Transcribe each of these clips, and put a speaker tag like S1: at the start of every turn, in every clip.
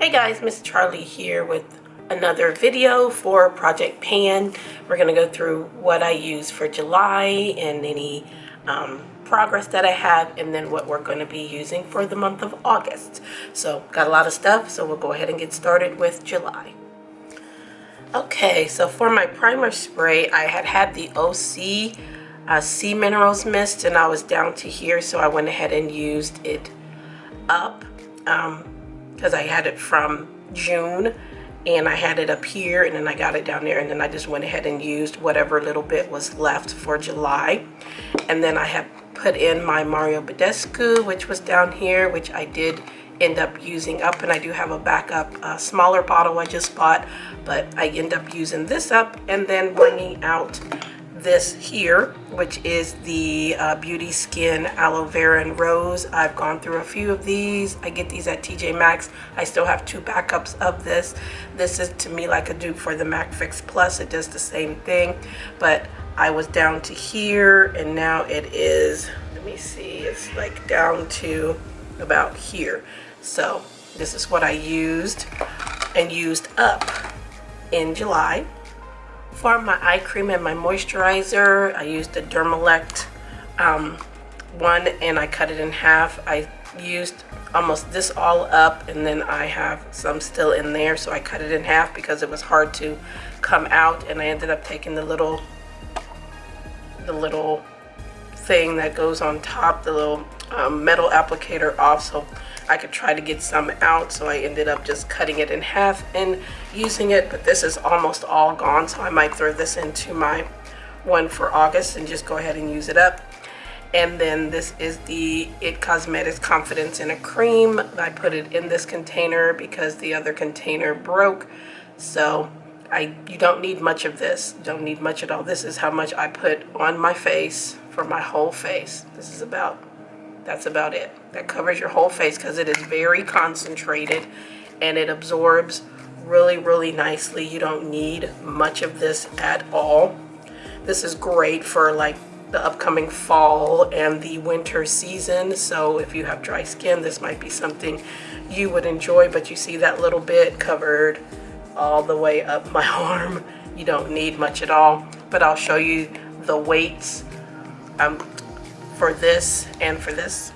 S1: Hey guys, Miss Charlie here with another video for Project Pan. We're going to go through what I use for July and any progress that I have, and then what we're going to be using for the month of August. So got a lot of stuff, so we'll go ahead and get started with July. Okay, so for my primer spray, I had the OC Sea Minerals Mist, and I was down to here, so I went ahead and used it up. Because I had it from June and I had it up here, and then I got it down there, and then I just went ahead and used whatever little bit was left for July. And then I have put in my Mario Badescu, which was down here, which I did end up using up, and I do have a backup smaller bottle I just bought, but I end up using this up, and then bringing out this here, which is the Beauty Skin Aloe Vera and Rose. I've gone through a few of these. I get these at TJ Maxx. I still have 2 backups of this. This is to me like a dupe for the MAC Fix Plus. It does the same thing, but I was down to here, and now it is, let me see, it's like down to about here. So this is what I used and used up in July. For my eye cream and my moisturizer, I used the Dermalect one, and I cut it in half. I used almost this all up, and then I have some still in there, so I cut it in half because it was hard to come out, and I ended up taking the little thing that goes on top, the little metal applicator off, so I could try to get some out. So I ended up just cutting it in half and using it, but this is almost all gone, so I might throw this into my one for August and just go ahead and use it up. And then this is the It Cosmetics Confidence in a Cream. I put it in this container because the other container broke, so you don't need much of this. You don't need much at all. This is how much I put on my face for my whole face. That's about it. That covers your whole face because it is very concentrated and it absorbs really nicely. You don't need much of this at all. This is great for like the upcoming fall and the winter season. So if you have dry skin, this might be something you would enjoy. But you see that little bit covered all the way up my arm. You don't need much at all. But I'll show you the weights for this and for this.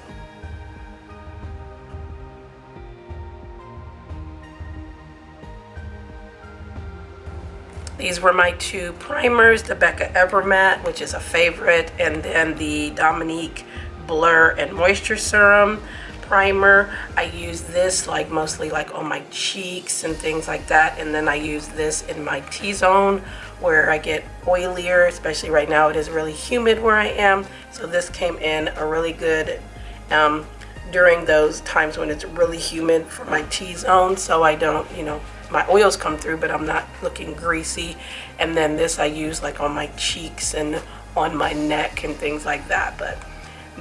S1: These were my 2 primers, the Becca Evermatte, which is a favorite, and then the Dominique Blur and Moisture Serum primer. I use this like mostly like on my cheeks and things like that, and then I use this in my T-zone where I get oilier, especially right now. It is really humid where I am, so this came in a really good during those times when it's really humid for my T-zone, so I don't, my oils come through, but I'm not looking greasy. And then this I use like on my cheeks and on my neck and things like that. But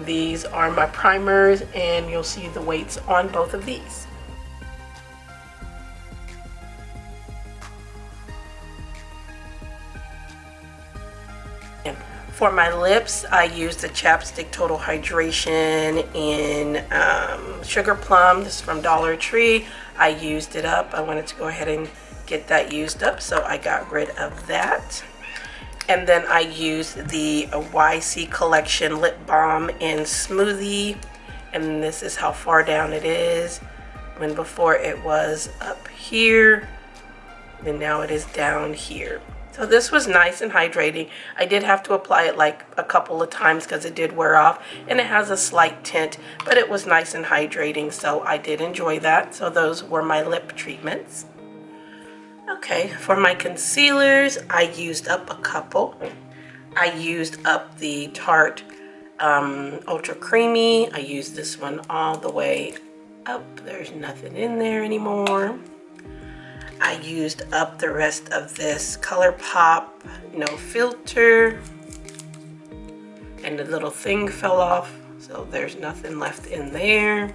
S1: these are my primers, and you'll see the weights on both of these. And for my lips, I use the Chapstick Total Hydration in Sugar Plum. This is from Dollar Tree. I used it up. I wanted to go ahead and get that used up, so I got rid of that. And then I used the YC Collection Lip Balm in Smoothie, and this is how far down it is, when before it was up here, and now it is down here. So this was nice and hydrating. I did have to apply it like a couple of times because it did wear off, and it has a slight tint, but it was nice and hydrating, so I did enjoy that. So those were my lip treatments. Okay, for my concealers, I used up a couple. I used up the Tarte Ultra Creamy. I used this one all the way up. There's nothing in there anymore. I used up the rest of this ColourPop No Filter, and the little thing fell off, so there's nothing left in there.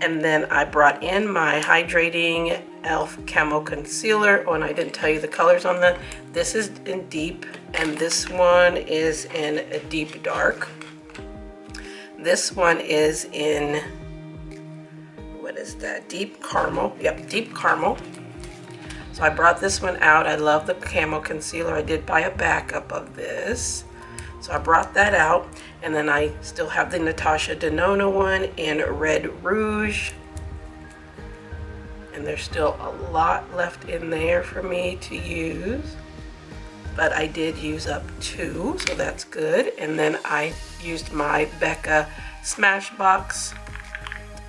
S1: And then I brought in my hydrating e.l.f. Camo Concealer. Oh, and I didn't tell you the colors on that. This is in Deep, and this one is in a Deep Dark. This one is in is that? Deep caramel. Yep, deep caramel. So I brought this one out. I love the camo concealer. I did buy a backup of this. So I brought that out. And then I still have the Natasha Denona one in Red Rouge. And there's still a lot left in there for me to use. But I did use up 2, so that's good. And then I used my Becca Smashbox.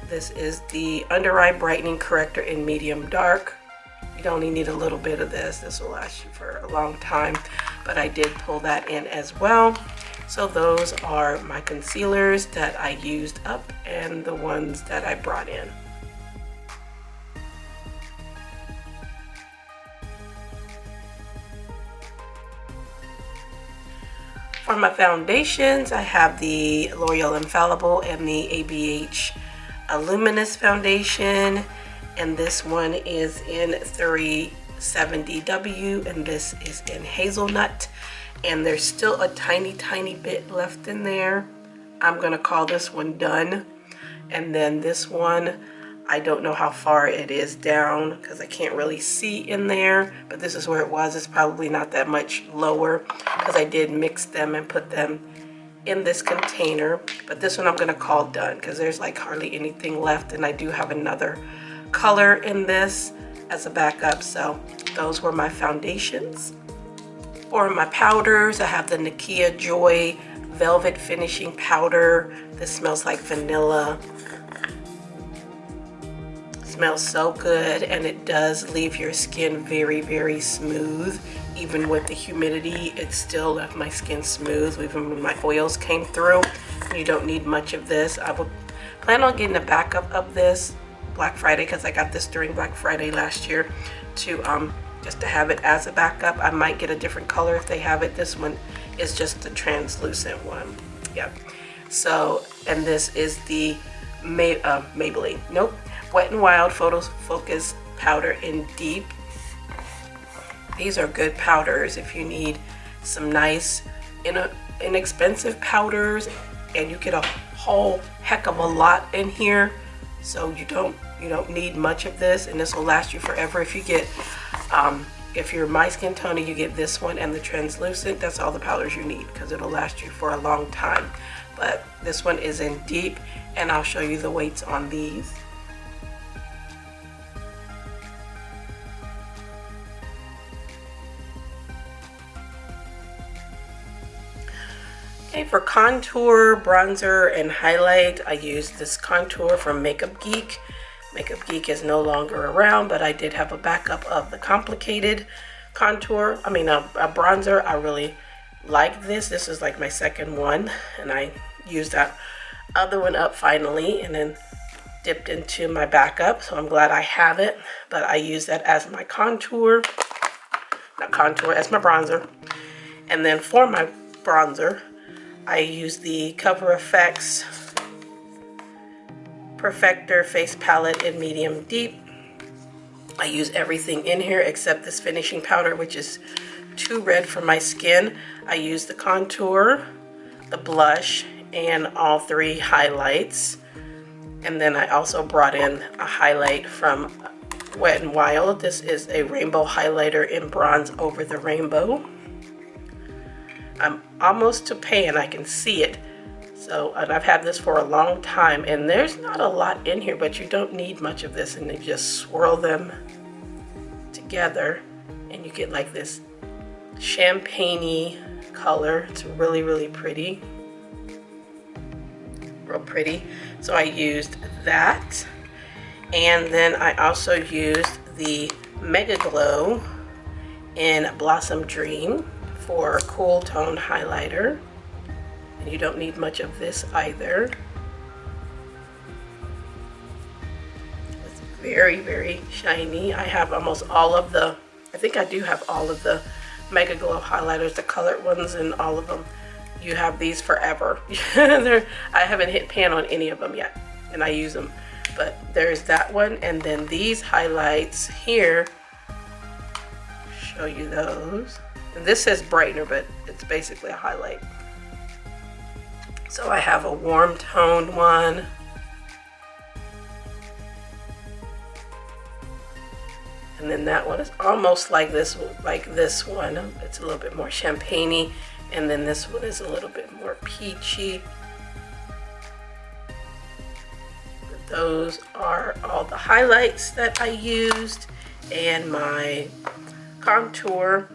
S1: This is the Under Eye Brightening Corrector in Medium Dark. You only need a little bit of this. This will last you for a long time. But I did pull that in as well. So those are my concealers that I used up and the ones that I brought in. For my foundations, I have the L'Oreal Infallible and the ABH Luminous Foundation, and this one is in 370W, and this is in Hazelnut, and there's still a tiny bit left in there. I'm gonna call this one done, and then this one, I don't know how far it is down because I can't really see in there, but this is where it was. It's probably not that much lower because I did mix them and put them in this container. But this one I'm gonna call done because there's like hardly anything left, and I do have another color in this as a backup. So those were my foundations. For my powders, I have the Nakia Joy Velvet Finishing Powder. This smells like vanilla. Smells so good, and it does leave your skin very smooth. Even with the humidity, it still left my skin smooth. Even when my oils came through. You don't need much of this. I would plan on getting a backup of this Black Friday because I got this during Black Friday last year to just to have it as a backup. I might get a different color if they have it. This one is just the translucent one. Yep. So, and this is the Maybelline. Nope. Wet n Wild Photo Focus Powder in Deep. These are good powders if you need some nice, inexpensive powders, and you get a whole heck of a lot in here. So you don't need much of this, and this will last you forever. If you get, if you're my skin tone, you get this one and the translucent. That's all the powders you need because it'll last you for a long time. But this one is in Deep, and I'll show you the weights on these. Okay, for contour, bronzer, and highlight, I used this contour from Makeup Geek. Makeup Geek is no longer around, but I did have a backup of the complicated contour. I mean, a bronzer. I really like this. This is like my second one, and I used that other one up finally, and then dipped into my backup. So I'm glad I have it, but I use that as my contour, not contour, as my bronzer. And then for my bronzer, I use the Cover FX Perfector Face Palette in Medium Deep. I use everything in here except this finishing powder, which is too red for my skin. I use the contour, the blush, and all 3 highlights. And then I also brought in a highlight from Wet n Wild. This is a rainbow highlighter in Bronze Over the Rainbow. I'm almost to pan, I can see it. So, and I've had this for a long time, and there's not a lot in here, but you don't need much of this, and you just swirl them together, and you get like this champagne-y color. It's really pretty. Real pretty. So I used that, and then I also used the Mega Glow in Blossom Dream for cool tone highlighter, and you don't need much of this either. It's very shiny. I have almost all of the, I think I do have all of the Mega Glow highlighters, the colored ones, and all of them. You have these forever. I haven't hit pan on any of them yet, and I use them. But there's that one, and then these highlights here, show you those. And this says brightener, but it's basically a highlight. So I have a warm toned one, And then that one is almost like this one. It's a little bit more champagne-y. And then this one is a little bit more peachy. But those are all the highlights that I used, and my contour.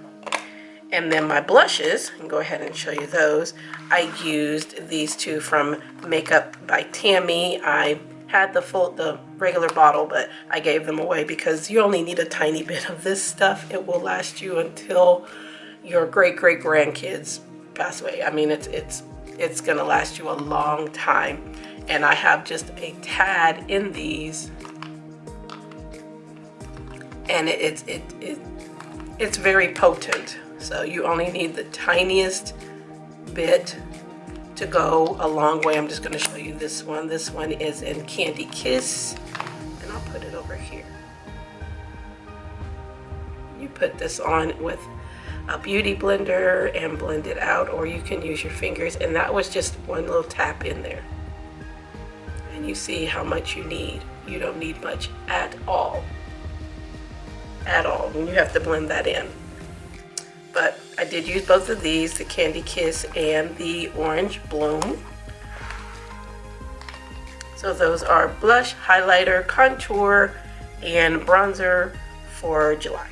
S1: And then my blushes, and go ahead and show you those. I used these two from Makeup by Tammy. I had the regular bottle, but I gave them away because you only need a tiny bit of this stuff. It will last you until your great grandkids pass away. I mean, it's gonna last you a long time. And I have just a tad in these, and it's very potent. So you only need the tiniest bit to go a long way. I'm just going to show you this one. This one is in Candy Kiss, and I'll put it over here. You put this on with a beauty blender and blend it out, or you can use your fingers, and that was just one little tap in there. And you see how much you need. You don't need much at all. At all. And you have to blend that in. But I did use both of these, the Candy Kiss and the Orange Bloom. So those are blush, highlighter, contour, and bronzer for July.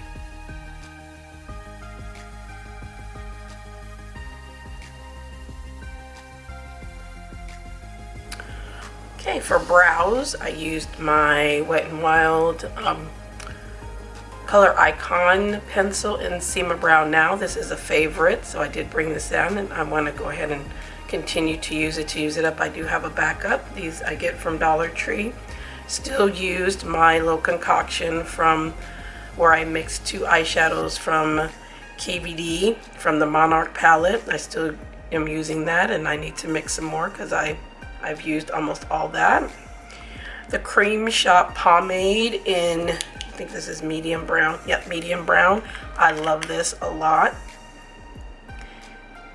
S1: Okay, for brows, I used my Wet n Wild Color Icon pencil in Sema Brown Now. This is a favorite, so I did bring this down, and I want to go ahead and continue to use it up. I do have a backup. These I get from Dollar Tree. Still used my little concoction from where I mixed two eyeshadows from KVD from the Monarch palette. I still am using that, and I need to mix some more because I've used almost all that. The Cream Shop pomade in, I think this is medium brown. Yep, medium brown. I love this a lot.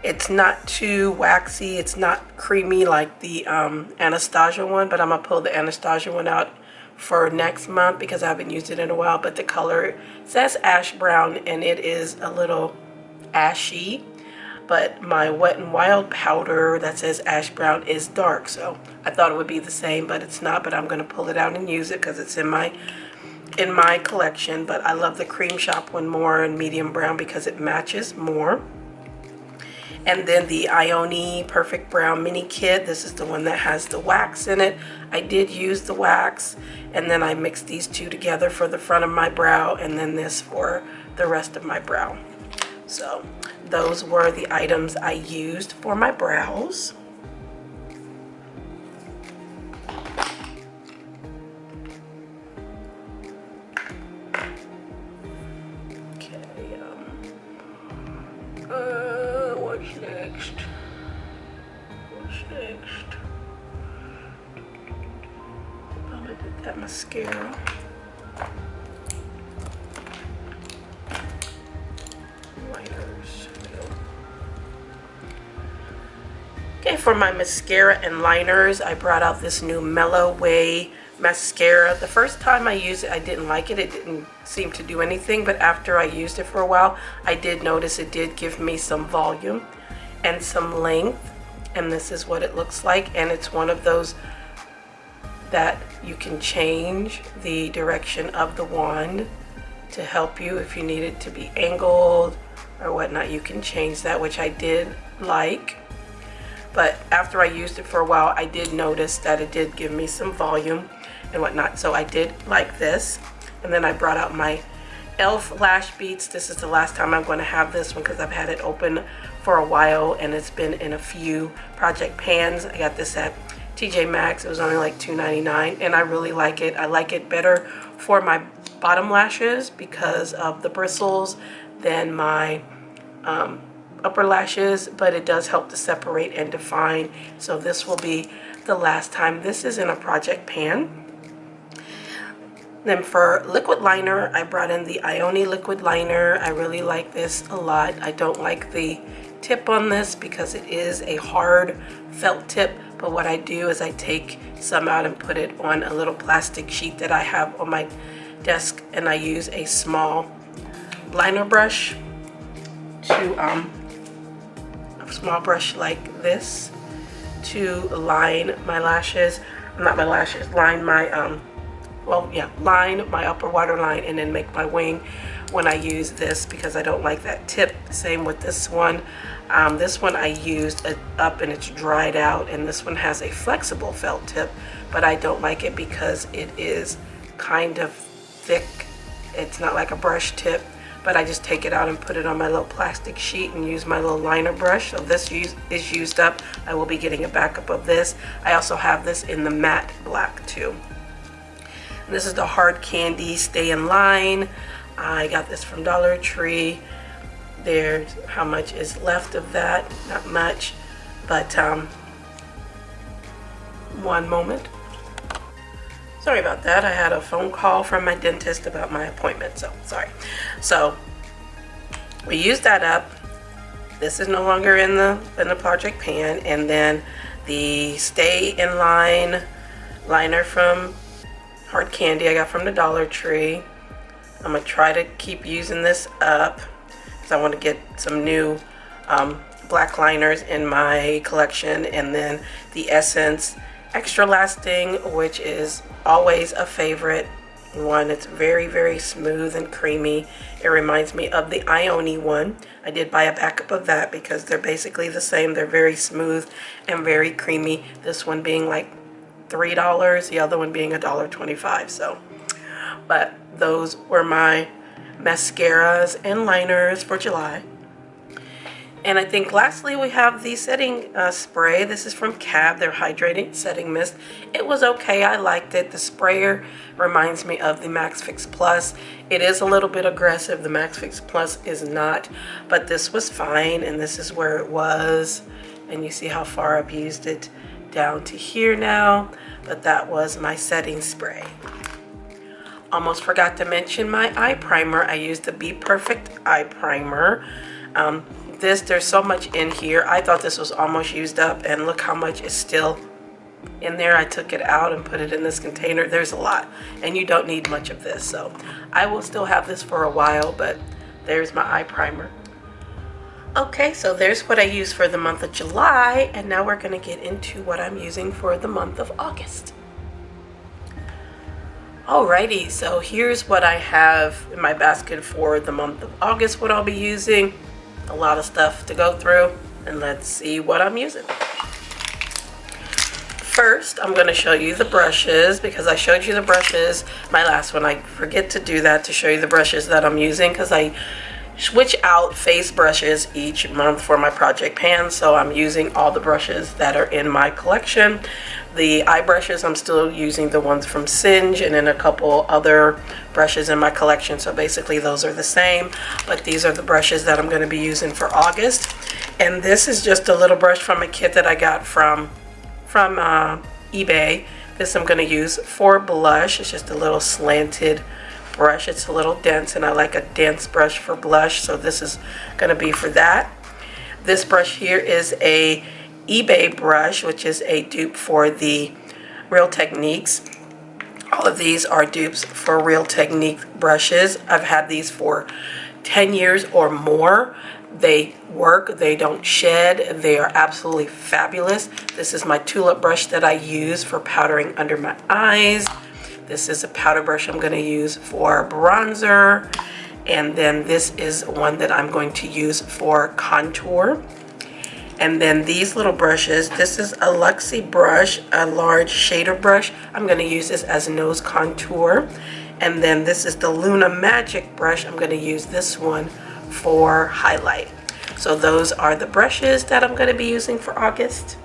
S1: It's not too waxy. It's not creamy like the Anastasia one, but I'm going to pull the Anastasia one out for next month because I haven't used it in a while. But the color says ash brown, and it is a little ashy. But my Wet n Wild powder that says ash brown is dark. So I thought it would be the same, but it's not. But I'm going to pull it out and use it because it's in my collection. But I love the Cream Shop one more in medium brown because it matches more. And then the Ione Perfect Brown Mini Kit. This is the one that has the wax in it. I did use the wax, and then I mixed these two together for the front of my brow, and then this for the rest of my brow. So those were the items I used for my brows. What's next? I did that mascara. Liners. Okay, for my mascara and liners, I brought out this new Mellow Way mascara. The first time I used it, I didn't like it. It didn't seem to do anything, but after I used it for a while, I did notice it did give me some volume and some length, and this is what it looks like. And it's one of those that you can change the direction of the wand to help you if you need it to be angled or whatnot. You can change that, which I did like. But after I used it for a while, I did notice that it did give me some volume and whatnot. So I did like this. And then I brought out my e.l.f. Lash Beads. This is the last time I'm going to have this one because I've had it open for a while, and it's been in a few project pans. I got this at TJ Maxx. It was only like $2.99, and I really like it. I like it better for my bottom lashes because of the bristles than my upper lashes, but it does help to separate and define. So this will be the last time. This is in a project pan. Then for liquid liner, I brought in the Ione liquid liner. I really like this a lot. I don't like the tip on this because it is a hard felt tip, but what I do is I take some out and put it on a little plastic sheet that I have on my desk, and I use a small liner brush to a small brush like this to line my lashes, not my lashes, line my line my upper waterline and then make my wing when I use this, because I don't like that tip. Same with this one. This one I used it up and it's dried out, and this one has a flexible felt tip, but I don't like it because it is kind of thick. It's not like a brush tip, but I just take it out and put it on my little plastic sheet and use my little liner brush. So this is used up. I will be getting a backup of this. I also have this in the matte black too. And this is the Hard Candy Stay in Line. I got this from Dollar Tree. There's how much is left of that, not much, but one moment. Sorry about that. I had a phone call from my dentist about my appointment, so sorry. So we used that up. This is no longer in the project pan, and then the Stay in Line liner from Hard Candy I got from the Dollar Tree. I'm gonna try to keep using this up because I want to get some new black liners in my collection, and then the Essence Extra Lasting, which is always a favorite one. It's very, very smooth and creamy. It reminds me of the Ione one. I did buy a backup of that because they're basically the same. They're very smooth and very creamy. This one being like $3, the other one being $1.25. So, but those were my mascaras and liners for July. And I think lastly we have the setting spray. This is from Cab, their hydrating setting mist. It was okay, I liked it. The sprayer reminds me of the Max Fix Plus. It is a little bit aggressive, the Max Fix Plus is not, but this was fine, and this is where it was. And you see how far I've used it down to here now, but that was my setting spray. Almost forgot to mention my eye primer. I used the Be Perfect eye primer. There's so much in here. I thought this was almost used up, and look how much is still in there. I took it out and put it in this container. There's a lot, and you don't need much of this, so I will still have this for a while, but there's my eye primer. Okay, so there's what I use for the month of July, and now we're going to get into what I'm using for the month of August. Alrighty, so here's what I have in my basket for the month of August, what I'll be using. A lot of stuff to go through, and let's see what I'm using. First, I'm going to show you the brushes, because I showed you the brushes my last one. I forget to do that, to show you the brushes that I'm using, because I switch out face brushes each month for my project pan, so I'm using all the brushes that are in my collection. The eye brushes, I'm still using the ones from Singe, and then a couple other brushes in my collection, so basically those are the same, but these are the brushes that I'm going to be using for August. And this is just a little brush from a kit that I got from eBay. This I'm going to use for blush. It's just a little slanted brush. It's a little dense, and I like a dense brush for blush, so this is going to be for that. This brush here is a eBay brush, which is a dupe for the Real Techniques. All of these are dupes for Real Technique brushes. I've had these for 10 years or more. They work, they don't shed, they are absolutely fabulous. This is my tulip brush that I use for powdering under my eyes. This is a powder brush I'm going to use for bronzer, and then this is one that I'm going to use for contour. And then these little brushes, this is a Luxie brush, a large shader brush. I'm going to use this as nose contour. And then this is the Luna Magic brush. I'm going to use this one for highlight. So those are the brushes that I'm going to be using for August.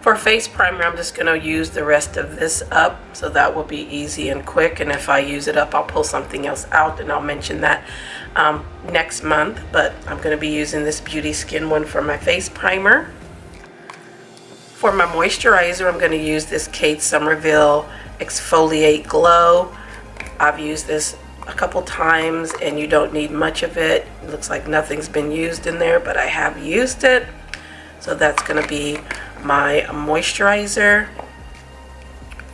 S1: For face primer, I'm just going to use the rest of this up, so that will be easy and quick. And if I use it up, I'll pull something else out, and I'll mention that next month. But I'm going to be using this Beauty Skin one for my face primer. For my moisturizer, I'm going to use this Kate Somerville Exfoliate Glow. I've used this a couple times, and you don't need much of it. It looks like nothing's been used in there, but I have used it. So that's going to be my moisturizer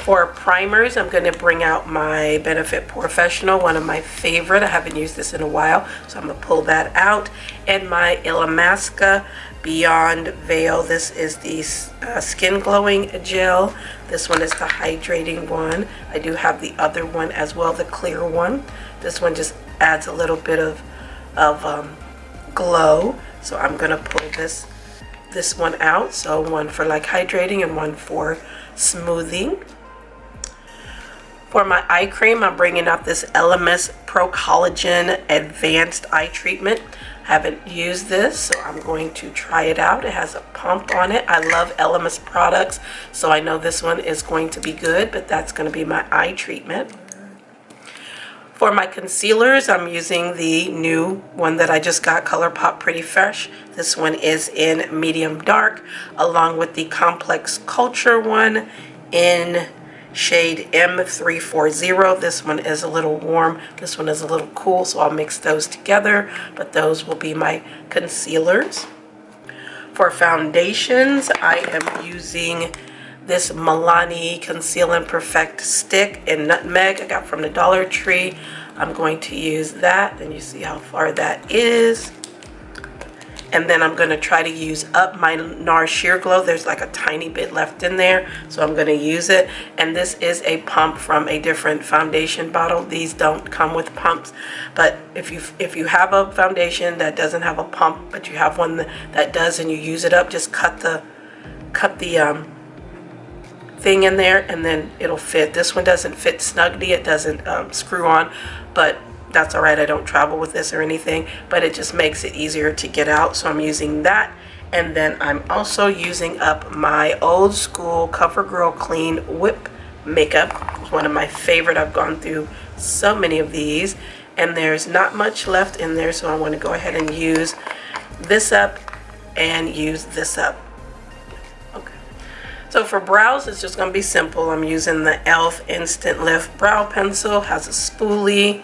S1: For primers, I'm going to bring out my Benefit Professional, one of my favorite. I haven't used this in a while, so I'm going to pull that out. And my Illamasqua Beyond Veil. This is the Skin Glowing Gel. This one is the hydrating one. I do have the other one as well, the clear one. This one just adds a little bit of glow. So I'm going to pull this one out. So one for like hydrating and one for smoothing. For my eye cream, I'm bringing out this LMS Pro Collagen Advanced Eye Treatment. I haven't used this, so I'm going to try it out. It has a pump on it. I love LMS products, so I know this one is going to be good, but that's going to be my eye treatment. For my concealers, I'm using the new one that I just got, ColourPop Pretty Fresh. This one is in medium dark, along with the Complex Culture one in shade M340. This one is a little warm, this one is a little cool, so I'll mix those together, but those will be my concealers. For foundations, I am using this Milani Conceal and Perfect stick in Nutmeg I got from the Dollar Tree. I'm going to use that, and you see how far that is. And then I'm going to try to use up my NARS Sheer Glow. There's like a tiny bit left in there, so I'm going to use it. And this is a pump from a different foundation bottle. These don't come with pumps, but if you have a foundation that doesn't have a pump, but you have one that does, and you use it up, just cut the thing in there, and then it'll fit. This one doesn't fit snugly. It doesn't screw on, but that's all right. I don't travel with this or anything, but it just makes it easier to get out. So I'm using that. And then I'm also using up my old school CoverGirl Clean Whip makeup. It's one of my favorite. I've gone through so many of these, and there's not much left in there. So I want to go ahead and use this up and use this up. Okay. So for brows, it's just going to be simple. I'm using the e.l.f. Instant Lift Brow Pencil. Has a spoolie.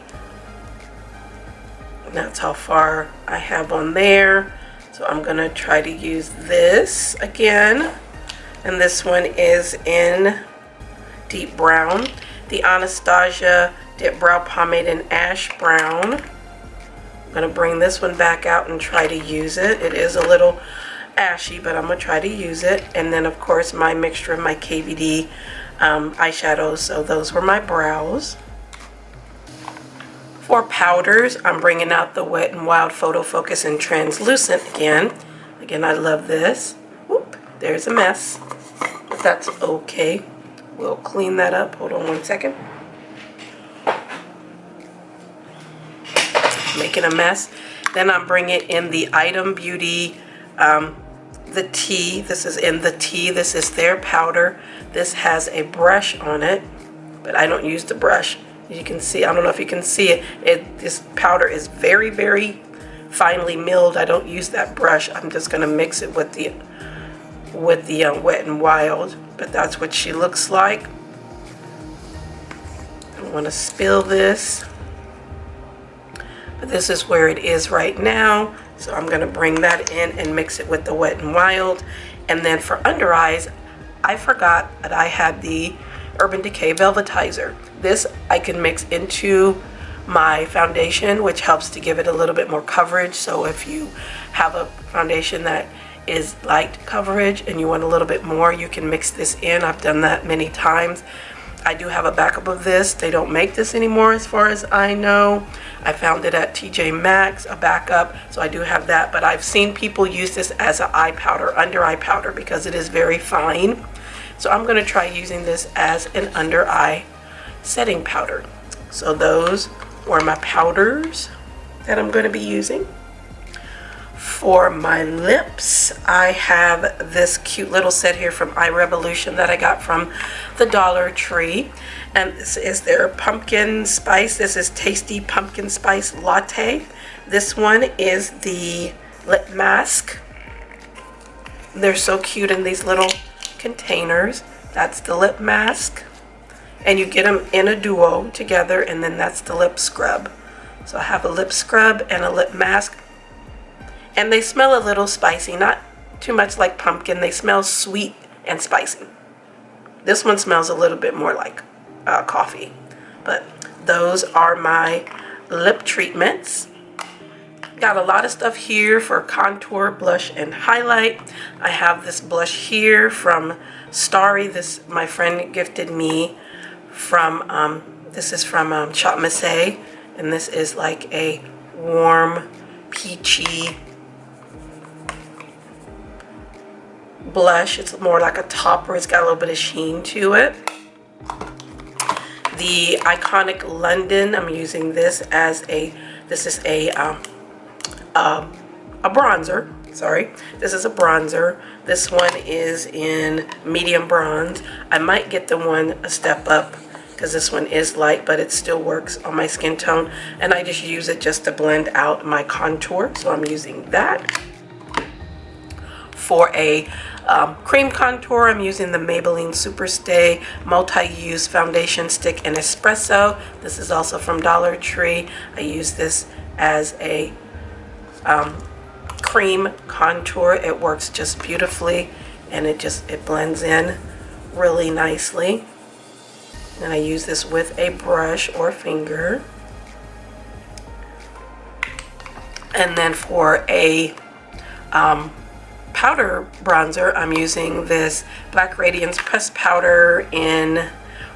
S1: That's how far I have on there. So I'm going to try to use this again. And this one is in Deep Brown. The Anastasia Dip Brow Pomade in Ash Brown. I'm going to bring this one back out and try to use it. It is a little ashy, but I'm going to try to use it. And then, of course, my mixture of my KVD eyeshadows. So those were my brows. For powders, I'm bringing out the Wet n Wild Photo Focus and Translucent again. Again, I love this. Whoop, there's a mess, but that's okay. We'll clean that up. Hold on one second. Making a mess. Then I'm bringing in the Item Beauty, the tea. This is in the tea. This is their powder. This has a brush on it, but I don't use the brush. You can see, I don't know if you can see it, this powder is very, very finely milled. I don't use that brush. I'm just going to mix it with the Wet n Wild, but that's what she looks like. I don't want to spill this, but this is where it is right now. So I'm going to bring that in and mix it with the Wet n Wild. And then for under eyes, I forgot that I had the Urban Decay Velvetizer. This I can mix into my foundation, which helps to give it a little bit more coverage. So if you have a foundation that is light coverage and you want a little bit more, you can mix this in. I've done that many times. I do have a backup of this. They don't make this anymore as far as I know. I found it at TJ Maxx, a backup, so I do have that. But I've seen people use this as an eye powder, under eye powder, because it is very fine. So I'm going to try using this as an under eye setting powder. So those were my powders that I'm going to be using. For my lips, I have this cute little set here from iRevolution that I got from the Dollar Tree. And this is their pumpkin spice. This is Tasty Pumpkin Spice Latte. This one is the lip mask. They're so cute in these little containers. That's the lip mask, and you get them in a duo together, and then that's the lip scrub. So I have a lip scrub and a lip mask, and they smell a little spicy, not too much like pumpkin. They smell sweet and spicy. This one smells a little bit more like coffee. But those are my lip treatments. Got a lot of stuff here for contour, blush, and highlight. I have this blush here from Starry. This my friend gifted me from, this is from Shop Missy, and this is like a warm, peachy blush. It's more like a topper. It's got a little bit of sheen to it. The Iconic London, I'm using this as a, this is a bronzer. Sorry, this is a bronzer. This one is in medium bronze. I might get the one a step up because this one is light, but it still works on my skin tone. And I just use it just to blend out my contour. So I'm using that. For a cream contour, I'm using the Maybelline Superstay Multi-Use Foundation Stick in Espresso. This is also from Dollar Tree. I use this as a cream contour. It works just beautifully, and it blends in really nicely. And I use this with a brush or finger. And then for a powder bronzer, I'm using this Black Radiance Pressed Powder in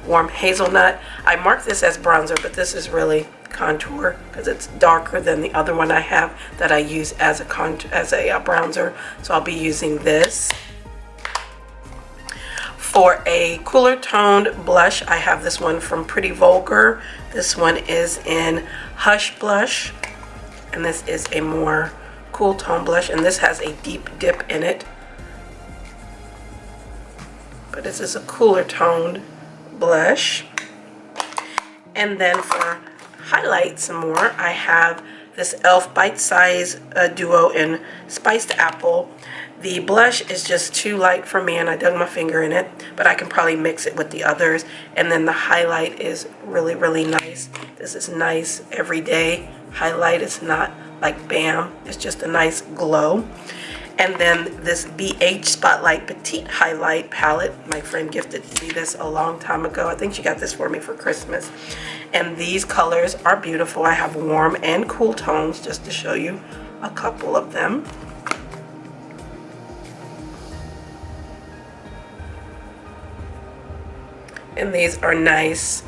S1: Warm Hazelnut. I marked this as bronzer, but this is really contour because it's darker than the other one I have that I use as a bronzer. So I'll be using this. For a cooler toned blush, I have this one from Pretty Vulgar. This one is in Hush Blush, and this is a more cool tone blush, and this has a deep dip in it, but this is a cooler toned blush. And then for highlight some more, I have this e.l.f. Bite Size Duo in Spiced Apple. The blush is just too light for me, and I dug my finger in it, but I can probably mix it with the others. And then the highlight is really, really nice. This is nice everyday highlight. It's not like bam, it's just a nice glow. And then this BH Spotlight Petite Highlight Palette. My friend gifted me this a long time ago. I think she got this for me for Christmas. And these colors are beautiful. I have warm and cool tones just to show you a couple of them. And these are nice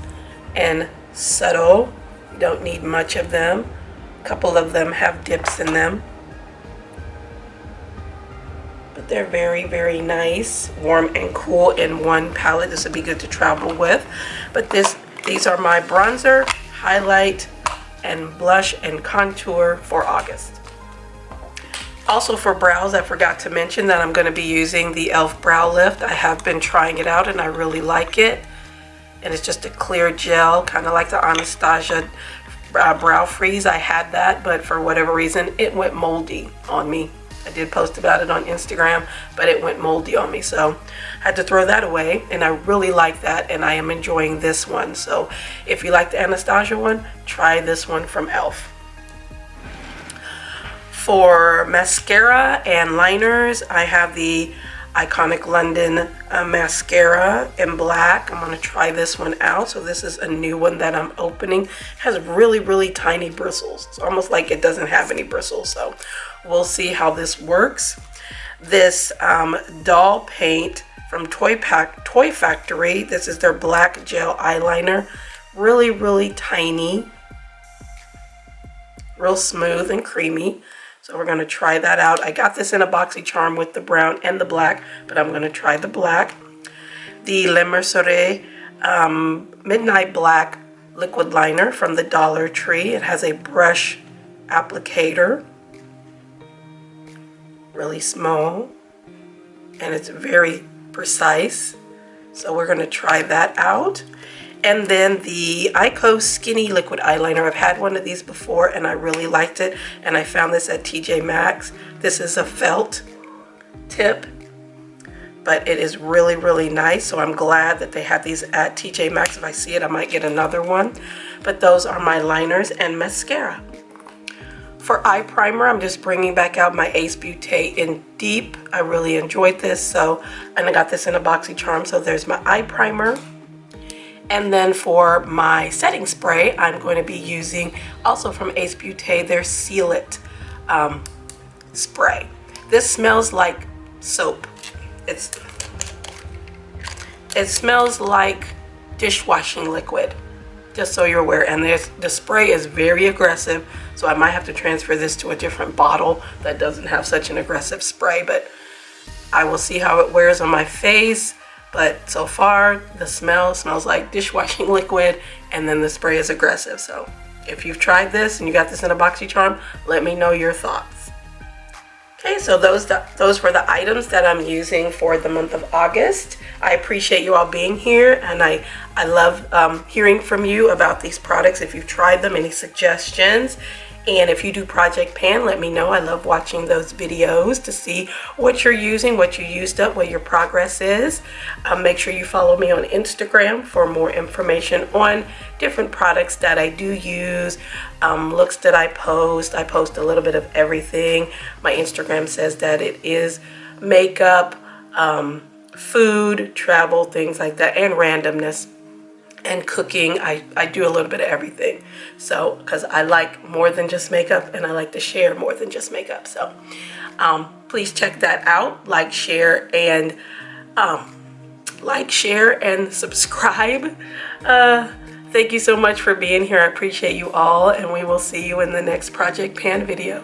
S1: and subtle. You don't need much of them. A couple of them have dips in them, but they're very, very nice, warm and cool in one palette. This would be good to travel with. But these are my bronzer, highlight, and blush and contour for August. Also for brows, I forgot to mention that I'm going to be using the e.l.f. Brow Lift. I have been trying it out and I really like it. And it's just a clear gel, kind of like the Anastasia Brow Freeze. I had that, but for whatever reason, it went moldy on me. I did post about it on Instagram, but it went moldy on me, so I had to throw that away. And I really like that, and I am enjoying this one. So if you like the Anastasia one, try this one from e.l.f. For mascara and liners, I have the Iconic London mascara in black. I'm going to try this one out. So this is a new one that I'm opening. It has really, really tiny bristles. It's almost like it doesn't have any bristles. So we'll see how this works. This doll paint from Toy Factory. This is their black gel eyeliner. Really, really tiny. Real smooth and creamy. So we're going to try that out. I got this in a BoxyCharm with the brown and the black, but I'm going to try the black. The Le Mercier Midnight Black Liquid Liner from the Dollar Tree. It has a brush applicator. Really small. And it's very precise. So we're going to try that out. And then the Ico Skinny Liquid Eyeliner. I've had one of these before and I really liked it. And I found this at TJ Maxx. This is a felt tip, but it is really, really nice. So I'm glad that they have these at TJ Maxx. If I see it, I might get another one. But those are my liners and mascara. For eye primer, I'm just bringing back out my Ace Beauté in Deep. I really enjoyed this, and I got this in a BoxyCharm, so there's my eye primer. And then for my setting spray, I'm going to be using, also from Ace Beauté, their Seal It spray. This smells like soap. It smells like dishwashing liquid, just so you're aware. And the spray is very aggressive, so I might have to transfer this to a different bottle that doesn't have such an aggressive spray, but I will see how it wears on my face. But so far, the smell smells like dishwashing liquid, and then the spray is aggressive. So if you've tried this and you got this in a BoxyCharm, let me know your thoughts. Okay, so those were the items that I'm using for the month of August. I appreciate you all being here, and I love hearing from you about these products, if you've tried them, any suggestions. And if you do Project Pan, let me know. I love watching those videos to see what you're using, what you used up, what your progress is. Make sure you follow me on Instagram for more information on different products that I do use, looks that I post. I post a little bit of everything. My Instagram says that it is makeup, food, travel, things like that, and randomness. And cooking. I do a little bit of everything, so because I like more than just makeup, and I like to share more than just makeup. So please check that out. Like, share, and subscribe. Thank you so much for being here. I appreciate you all, and we will see you in the next Project Pan video.